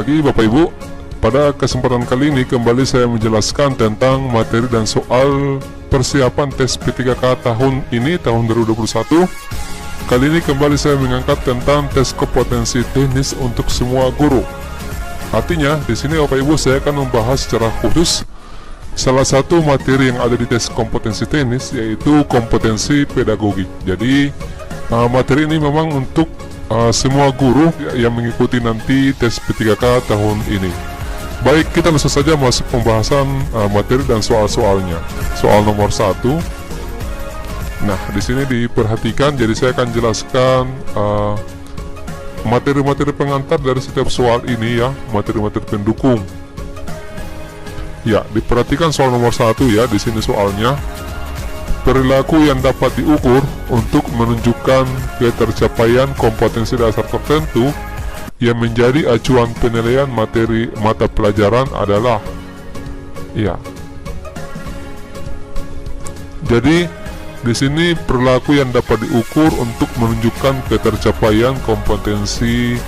pagi Bapak Ibu. Pada kesempatan kali ini kembali saya menjelaskan tentang materi dan soal persiapan tes P3K tahun ini, tahun 2021. Kali ini kembali saya mengangkat tentang tes kompetensi teknis untuk semua guru. Artinya di sini Bapak Ibu saya akan membahas secara khusus salah satu materi yang ada di tes kompetensi teknis, yaitu kompetensi pedagogik. Jadi materi ini memang untuk semua guru yang mengikuti nanti tes P3K tahun ini. Baik, kita langsung saja masuk pembahasan materi dan soal-soalnya. Soal nomor 1. Nah, di sini diperhatikan, jadi saya akan jelaskan materi-materi pengantar dari setiap soal ini ya, materi-materi pendukung. Ya, diperhatikan soal nomor 1 ya, di sini soalnya. Perilaku yang dapat diukur untuk menunjukkan ketercapaian kompetensi dasar tertentu yang menjadi acuan penilaian materi mata pelajaran adalah ya. Jadi di sini perilaku yang dapat diukur untuk menunjukkan ketercapaian kompetensi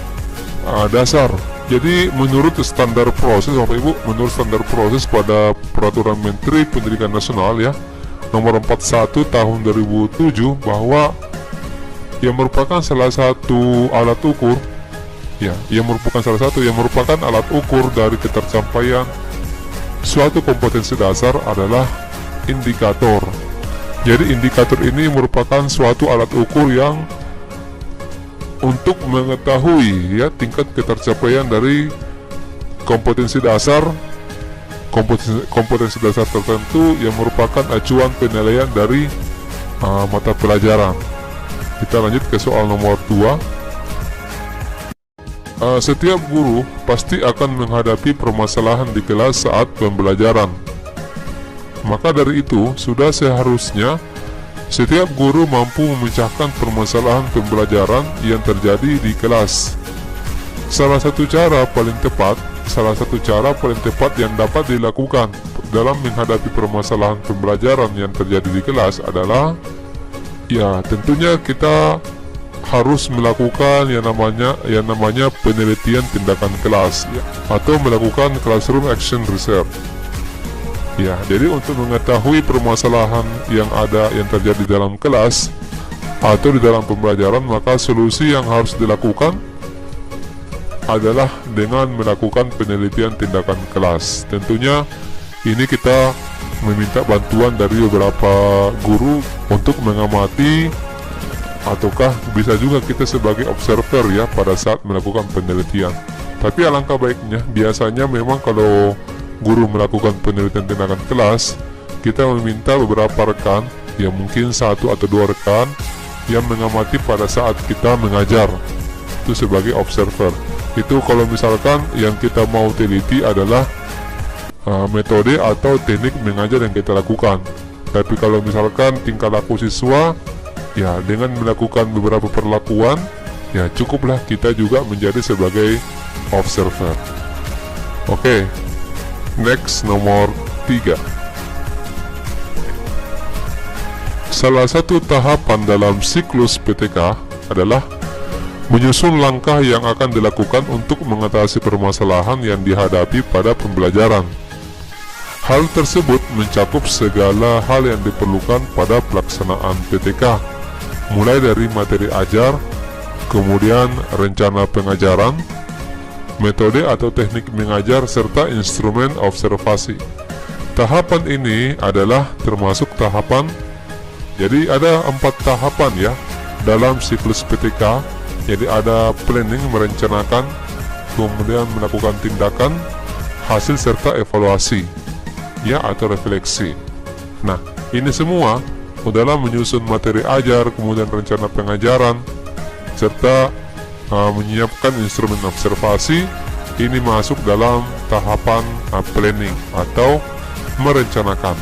dasar. Jadi menurut standar proses Bapak Ibu, menurut standar proses pada Peraturan Menteri Pendidikan Nasional ya, nomor 41 tahun 2007, bahwa yang merupakan salah satu alat ukur ya, yang merupakan alat ukur dari ketercapaian suatu kompetensi dasar adalah indikator. Jadi indikator ini merupakan suatu alat ukur yang untuk mengetahui ya tingkat ketercapaian dari kompetensi dasar tertentu yang merupakan acuan penilaian dari mata pelajaran. Kita lanjut ke soal nomor 2. Setiap guru pasti akan menghadapi permasalahan di kelas saat pembelajaran. Maka dari itu, sudah seharusnya setiap guru mampu memecahkan permasalahan pembelajaran yang terjadi di kelas. Salah satu cara paling tepat yang dapat dilakukan dalam menghadapi permasalahan pembelajaran yang terjadi di kelas adalah ya tentunya kita harus melakukan yang namanya penelitian tindakan kelas ya, atau melakukan classroom action research. Ya, jadi untuk mengetahui permasalahan yang terjadi dalam kelas atau di dalam pembelajaran, maka solusi yang harus dilakukan adalah dengan melakukan penelitian tindakan kelas. Tentunya ini kita meminta bantuan dari beberapa guru untuk mengamati, ataukah bisa juga kita sebagai observer ya pada saat melakukan penelitian. Tapi alangkah baiknya biasanya memang kalau guru melakukan penelitian tindakan kelas, kita meminta beberapa rekan, ya mungkin 1 atau 2 rekan yang mengamati pada saat kita mengajar, itu sebagai observer. Itu kalau misalkan yang kita mau teliti adalah metode atau teknik mengajar yang kita lakukan. Tapi kalau misalkan tingkah laku siswa, ya dengan melakukan beberapa perlakuan, ya cukuplah kita juga menjadi sebagai observer. Oke, next nomor 3. Salah satu tahapan dalam siklus PTK adalah menyusun langkah yang akan dilakukan untuk mengatasi permasalahan yang dihadapi pada pembelajaran. Hal tersebut mencakup segala hal yang diperlukan pada pelaksanaan PTK, mulai dari materi ajar, kemudian rencana pengajaran, metode atau teknik mengajar, serta instrumen observasi. Tahapan ini adalah termasuk tahapan, jadi ada 4 tahapan ya dalam siklus PTK. Jadi ada planning, merencanakan, kemudian melakukan tindakan, hasil serta evaluasi ya atau refleksi. Nah, ini semua dalam menyusun materi ajar, kemudian rencana pengajaran, serta menyiapkan instrumen observasi, ini masuk dalam tahapan planning atau merencanakan.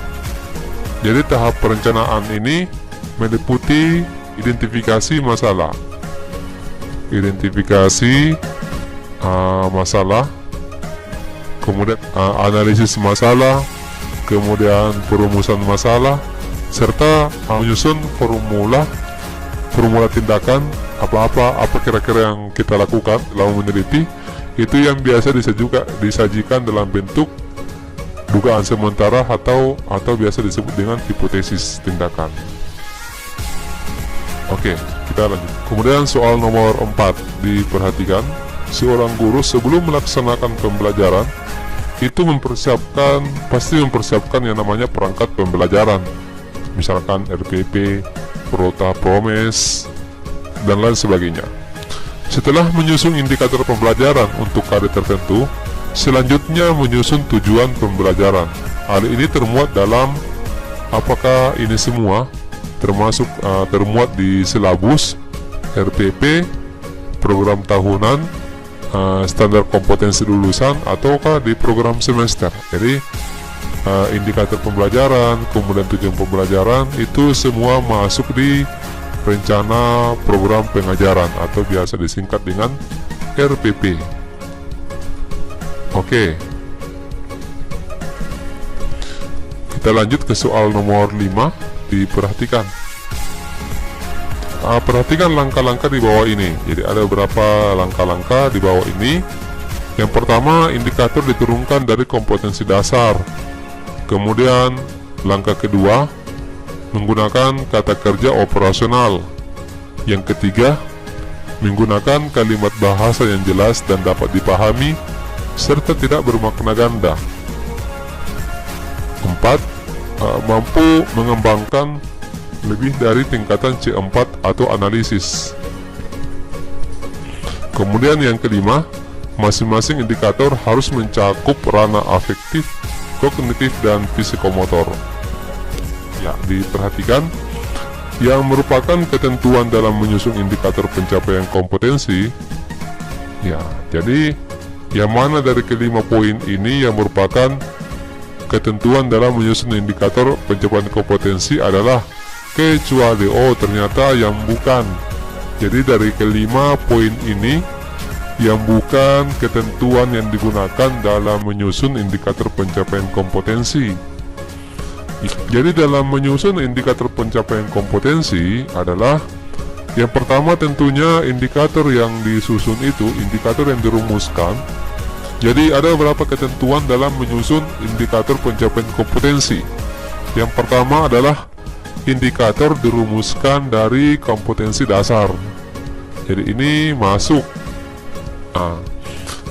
Jadi tahap perencanaan ini meliputi identifikasi masalah, kemudian analisis masalah, kemudian perumusan masalah, serta menyusun formula tindakan apa kira-kira yang kita lakukan dalam meneliti itu yang biasa disajikan dalam bentuk dugaan sementara atau biasa disebut dengan hipotesis tindakan. Oke, kita lanjut. Kemudian soal nomor 4, diperhatikan, seorang guru sebelum melaksanakan pembelajaran itu pasti mempersiapkan yang namanya perangkat pembelajaran, misalkan RPP, Prota, Promes, dan lain sebagainya. Setelah menyusun indikator pembelajaran untuk KD tertentu, selanjutnya menyusun tujuan pembelajaran. Hal ini termuat dalam, apakah ini semua termasuk termuat di silabus, RPP, program tahunan, standar kompetensi lulusan, ataukah di program semester. Jadi indikator pembelajaran, kemudian tujuan pembelajaran, itu semua masuk di rencana program pengajaran atau biasa disingkat dengan RPP. Oke, kita lanjut ke soal nomor 5. Diperhatikan, perhatikan langkah-langkah di bawah ini. Jadi ada beberapa langkah-langkah di bawah ini. Yang pertama, indikator diturunkan dari kompetensi dasar. Kemudian langkah kedua, menggunakan kata kerja operasional. Yang ketiga, menggunakan kalimat bahasa yang jelas dan dapat dipahami serta tidak bermakna ganda. 4, mampu mengembangkan lebih dari tingkatan C4 atau analisis. Kemudian yang kelima, masing-masing indikator harus mencakup ranah afektif, kognitif, dan psikomotor. Ya, diperhatikan, yang merupakan ketentuan dalam menyusun indikator pencapaian kompetensi. Ya, jadi yang mana dari kelima poin ini yang merupakan ketentuan dalam menyusun indikator pencapaian kompetensi adalah kecuali, oh ternyata yang bukan. Jadi dari kelima poin ini yang bukan ketentuan yang digunakan dalam menyusun indikator pencapaian kompetensi. Jadi dalam menyusun indikator pencapaian kompetensi adalah, yang pertama tentunya indikator yang disusun itu indikator yang dirumuskan. Jadi ada beberapa ketentuan dalam menyusun indikator pencapaian kompetensi. Yang pertama adalah indikator dirumuskan dari kompetensi dasar. Jadi ini masuk.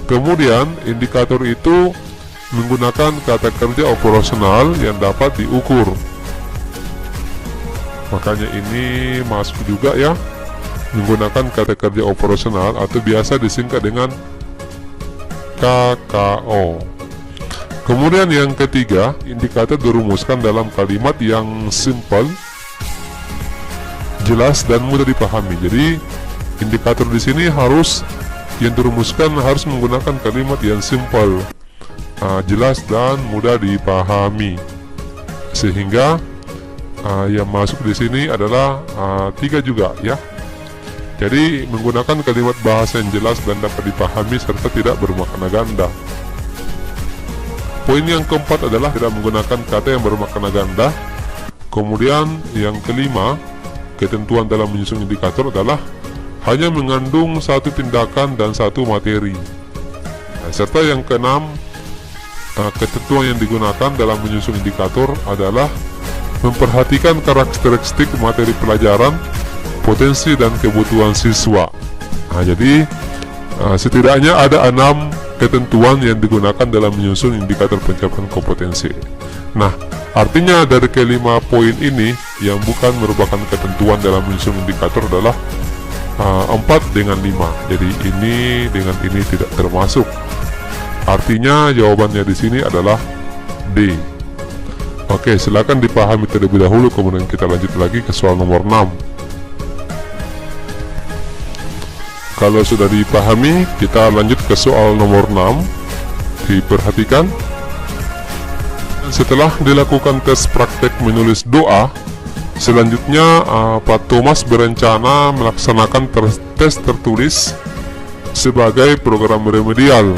Kemudian indikator itu menggunakan kata kerja operasional yang dapat diukur. Makanya ini masuk juga ya, menggunakan kata kerja operasional atau biasa disingkat dengan KKO. Kemudian yang ketiga, indikator dirumuskan dalam kalimat yang simple, jelas, dan mudah dipahami. Jadi indikator di sini harus yang dirumuskan harus menggunakan kalimat yang simple, jelas, dan mudah dipahami. Sehingga yang masuk di sini adalah 3 juga ya. Jadi menggunakan kalimat bahasa yang jelas dan dapat dipahami serta tidak bermakna ganda. Poin yang keempat adalah tidak menggunakan kata yang bermakna ganda. Kemudian yang kelima, ketentuan dalam menyusun indikator adalah hanya mengandung satu tindakan dan satu materi. Serta yang keenam, ketentuan yang digunakan dalam menyusun indikator adalah memperhatikan karakteristik materi pelajaran, potensi, dan kebutuhan siswa. Jadi setidaknya ada 6 ketentuan yang digunakan dalam menyusun indikator pencapaian kompetensi. Nah, artinya dari kelima poin ini yang bukan merupakan ketentuan dalam menyusun indikator adalah 4 dengan 5. Jadi ini dengan ini tidak termasuk. Artinya jawabannya di sini adalah D. Oke, silakan dipahami terlebih dahulu, kemudian kita lanjut lagi ke soal nomor 6. Kalau sudah dipahami, kita lanjut ke soal nomor 6. Diperhatikan, setelah dilakukan tes praktek menulis doa, selanjutnya Pak Thomas berencana melaksanakan tes tertulis sebagai program remedial.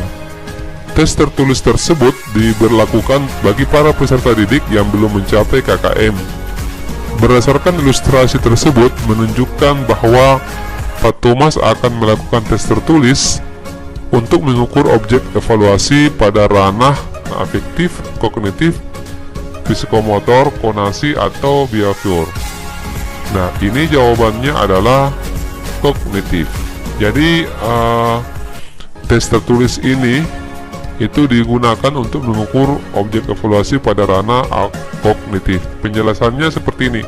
Tes tertulis tersebut diberlakukan bagi para peserta didik yang belum mencapai KKM. Berdasarkan ilustrasi tersebut menunjukkan bahwa Pak Thomas akan melakukan tes tertulis untuk mengukur objek evaluasi pada ranah afektif, kognitif, psikomotor, konasi, atau behavior. Nah, ini jawabannya adalah kognitif. Jadi tes tertulis ini itu digunakan untuk mengukur objek evaluasi pada ranah kognitif. Penjelasannya seperti ini.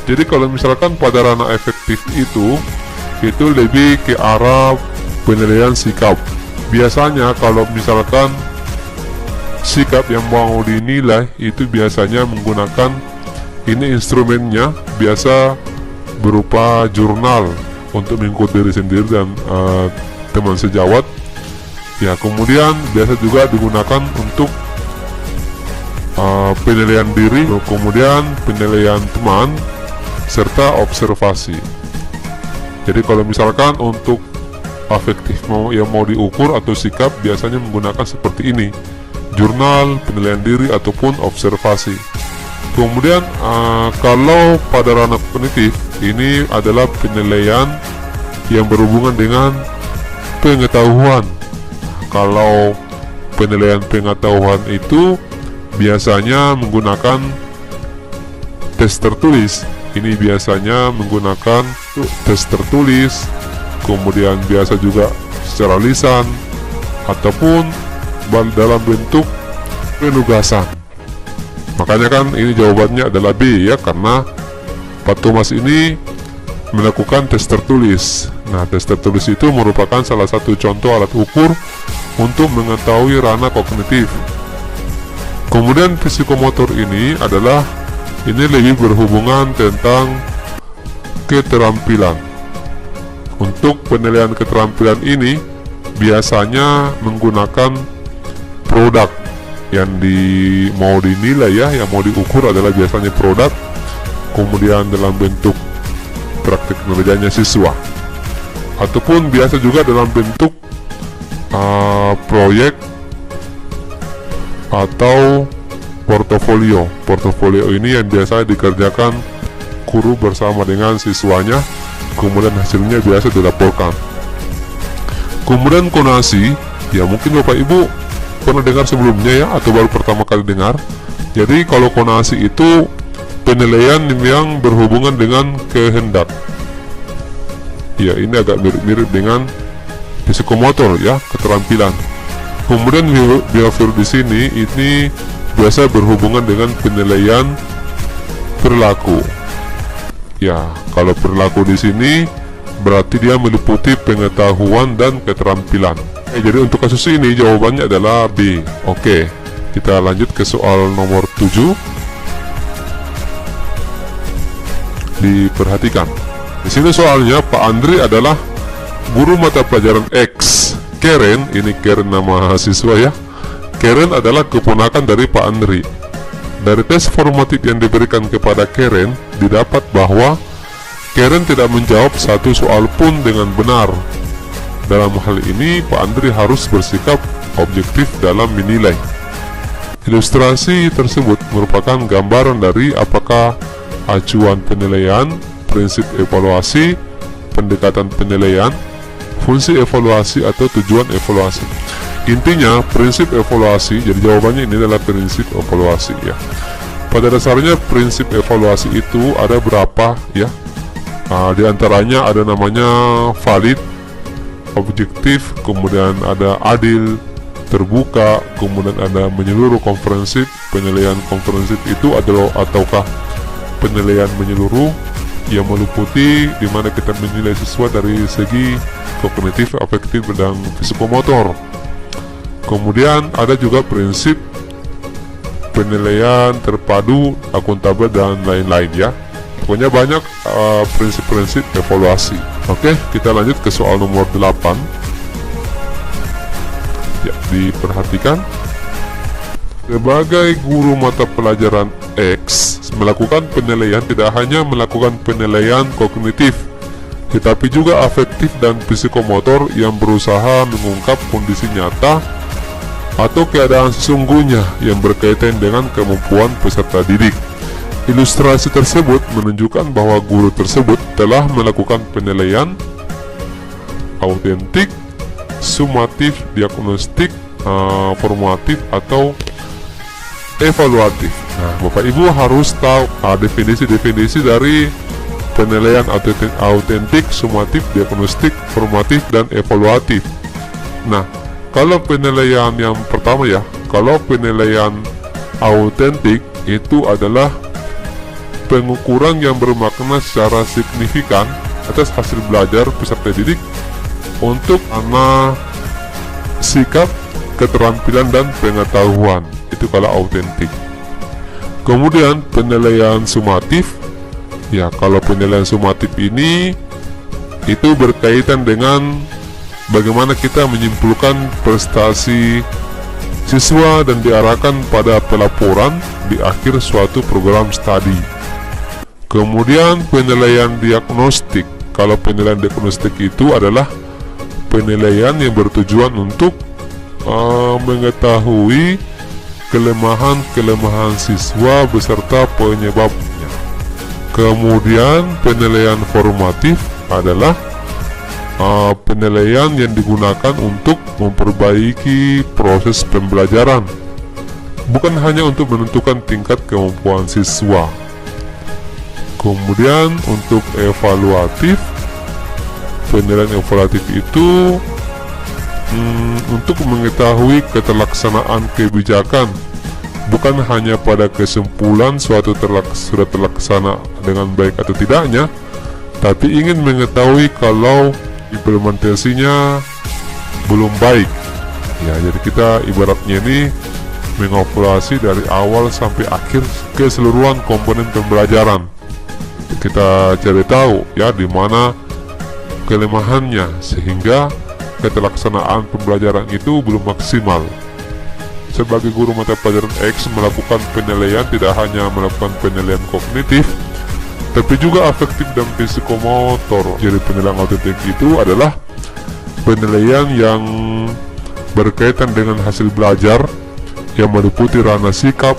Jadi kalau misalkan pada ranah efektif itu lebih ke arah penilaian sikap. Biasanya kalau misalkan sikap yang mau dinilai itu biasanya menggunakan ini, instrumennya biasa berupa jurnal untuk mengukur diri sendiri dan teman sejawat. Ya, kemudian biasa juga digunakan untuk penilaian diri, kemudian penilaian teman, serta observasi. Jadi kalau misalkan untuk afektif yang mau diukur atau sikap biasanya menggunakan seperti ini, jurnal, penilaian diri, ataupun observasi. Kemudian kalau pada ranah kognitif ini adalah penilaian yang berhubungan dengan pengetahuan. Kalau penilaian pengetahuan itu biasanya menggunakan tes tertulis. Ini biasanya menggunakan tes tertulis, kemudian biasa juga secara lisan, ataupun dalam bentuk penugasan. Makanya kan ini jawabannya adalah B ya, karena Pak Thomas ini melakukan tes tertulis. Nah, tes tertulis itu merupakan salah satu contoh alat ukur untuk mengetahui ranah kognitif. Kemudian psikomotor ini lebih berhubungan tentang keterampilan. Untuk penilaian keterampilan ini biasanya menggunakan produk yang mau dinilai ya, yang mau diukur adalah biasanya produk, kemudian dalam bentuk praktik kerjanya siswa, ataupun biasa juga dalam bentuk proyek atau portofolio. Portofolio ini yang biasa dikerjakan guru bersama dengan siswanya, kemudian hasilnya biasa dilaporkan. Kemudian konasi, ya mungkin Bapak Ibu pernah dengar sebelumnya ya, atau baru pertama kali dengar. Jadi kalau konasi itu penilaian yang berhubungan dengan kehendak. Ya, ini agak mirip-mirip dengan psikomotor ya, keterampilan. Kemudian behavior di sini ini biasa berhubungan dengan penilaian perilaku. Ya, kalau perilaku di sini berarti dia meliputi pengetahuan dan keterampilan. Jadi untuk kasus ini jawabannya adalah B. Oke, kita lanjut ke soal nomor 7. Diperhatikan. Di sini soalnya Pak Andri adalah guru mata pelajaran X. Karen, ini Karen nama siswa ya. Karen adalah keponakan dari Pak Andri. Dari tes formatif yang diberikan kepada Karen, didapat bahwa Karen tidak menjawab satu soal pun dengan benar. Dalam hal ini, Pak Andri harus bersikap objektif dalam menilai. Ilustrasi tersebut merupakan gambaran dari apakah acuan penilaian, prinsip evaluasi, pendekatan penilaian, fungsi evaluasi, atau tujuan evaluasi. Intinya prinsip evaluasi, jadi jawabannya ini adalah prinsip evaluasi ya. Pada dasarnya prinsip evaluasi itu ada berapa ya? Di antaranya ada namanya valid, objektif, kemudian ada adil, terbuka, kemudian ada menyeluruh, komprehensif. Penilaian komprehensif itu adalah ataukah penilaian menyeluruh yang meliputi di mana kita menilai siswa dari segi kognitif, afektif, dan psikomotor. Kemudian ada juga prinsip penilaian terpadu, akuntabel, dan lain-lain ya. Pokoknya banyak prinsip-prinsip evaluasi. Oke, kita lanjut ke soal nomor 8. Ya, diperhatikan. Sebagai guru mata pelajaran X, melakukan penilaian tidak hanya melakukan penilaian kognitif, tetapi juga afektif dan psikomotor yang berusaha mengungkap kondisi nyata atau keadaan sesungguhnya yang berkaitan dengan kemampuan peserta didik. Ilustrasi tersebut menunjukkan bahwa guru tersebut telah melakukan penilaian autentik, sumatif, diagnostik, formatif, atau evaluatif. Nah, Bapak Ibu harus tahu definisi-definisi dari penilaian autentik, sumatif, diagnostik, formatif, dan evaluatif. Nah, kalau penilaian yang pertama ya, kalau penilaian autentik itu adalah pengukuran yang bermakna secara signifikan atas hasil belajar peserta didik untuk sikap, keterampilan, dan pengetahuan. Itu kalau autentik. Kemudian penilaian sumatif, ya kalau penilaian sumatif ini itu berkaitan dengan bagaimana kita menyimpulkan prestasi siswa dan diarahkan pada pelaporan di akhir suatu program studi. Kemudian penilaian diagnostik. Kalau penilaian diagnostik itu adalah penilaian yang bertujuan untuk mengetahui kelemahan-kelemahan siswa beserta penyebabnya. Kemudian penilaian formatif adalah penilaian yang digunakan untuk memperbaiki proses pembelajaran, bukan hanya untuk menentukan tingkat kemampuan siswa. Kemudian untuk evaluatif, penilaian evaluatif itu untuk mengetahui keterlaksanaan kebijakan, bukan hanya pada kesimpulan suatu sudah terlaksana dengan baik atau tidaknya, tapi ingin mengetahui kalau implementasinya belum baik. Ya, jadi kita ibaratnya ini mengevaluasi dari awal sampai akhir keseluruhan komponen pembelajaran. Kita cari tahu ya di mana kelemahannya sehingga keterlaksanaan pembelajaran itu belum maksimal. Sebagai guru mata pelajaran X, melakukan penilaian tidak hanya melakukan penilaian kognitif, tapi juga afektif dan psikomotor. Jadi penilaian autentik itu adalah penilaian yang berkaitan dengan hasil belajar yang meliputi ranah sikap,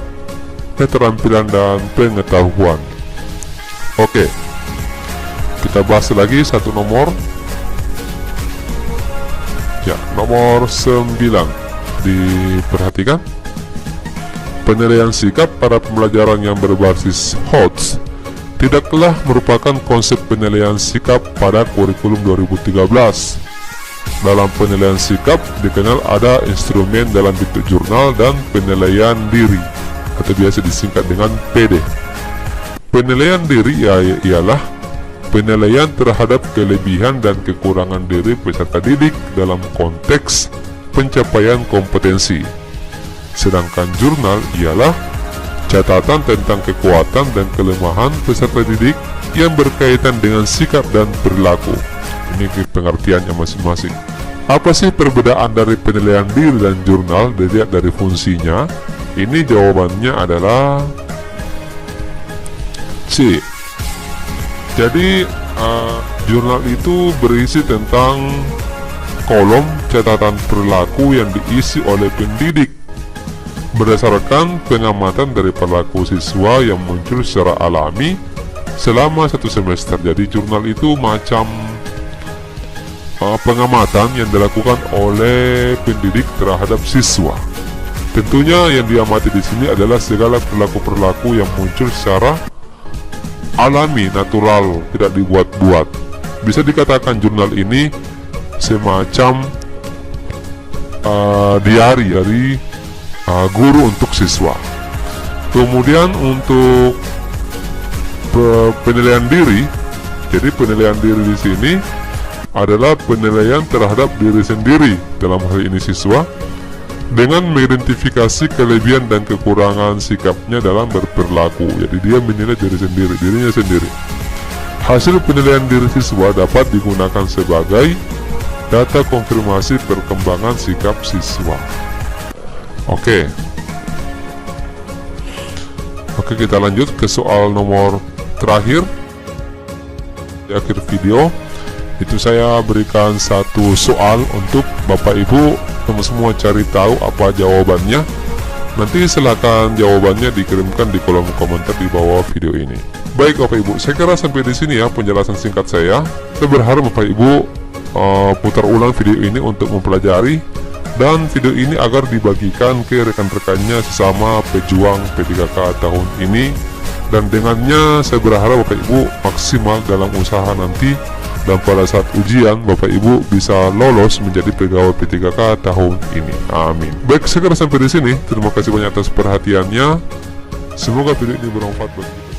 keterampilan, dan pengetahuan. Oke, kita bahas lagi satu nomor. Ya, nomor 9. Diperhatikan. Penilaian sikap pada pembelajaran yang berbasis HOTS tidaklah merupakan konsep penilaian sikap pada kurikulum 2013. Dalam penilaian sikap dikenal ada instrumen dalam bentuk jurnal dan penilaian diri, atau biasa disingkat dengan PD. Penilaian diri ialah penilaian terhadap kelebihan dan kekurangan diri peserta didik dalam konteks pencapaian kompetensi. Sedangkan jurnal ialah catatan tentang kekuatan dan kelemahan peserta didik yang berkaitan dengan sikap dan perilaku. Ini pengertiannya masing-masing. Apa sih perbedaan dari penilaian diri dan jurnal dilihat dari fungsinya? Ini jawabannya adalah C. Jadi jurnal itu berisi tentang kolom catatan perilaku yang diisi oleh pendidik berdasarkan pengamatan dari perilaku siswa yang muncul secara alami selama satu semester. Jadi jurnal itu macam pengamatan yang dilakukan oleh pendidik terhadap siswa. Tentunya yang diamati di sini adalah segala perilaku-perilaku yang muncul secara alami, natural, tidak dibuat-buat. Bisa dikatakan jurnal ini semacam diari dari guru untuk siswa. Kemudian untuk penilaian diri, jadi penilaian diri di sini adalah penilaian terhadap diri sendiri, dalam hal ini siswa, dengan mengidentifikasi kelebihan dan kekurangan sikapnya dalam berperilaku. Jadi dia menilai dirinya sendiri. Hasil penilaian diri siswa dapat digunakan sebagai data konfirmasi perkembangan sikap siswa. Oke, kita lanjut ke soal nomor terakhir. Di akhir video itu saya berikan satu soal untuk Bapak Ibu semua cari tahu apa jawabannya. Nanti silakan jawabannya dikirimkan di kolom komentar di bawah video ini. Baik Bapak Ibu, saya kira sampai di sini ya penjelasan singkat saya. Saya berharap Bapak Ibu putar ulang video ini untuk mempelajari, dan video ini agar dibagikan ke rekan-rekannya sesama pejuang P3K tahun ini. Dan dengannya saya berharap Bapak Ibu maksimal dalam usaha nanti, dan pada saat ujian Bapak Ibu bisa lolos menjadi pegawai P3K tahun ini. Amin. Baik, sekarang sampai di sini. Terima kasih banyak atas perhatiannya. Semoga video ini bermanfaat bagi kita.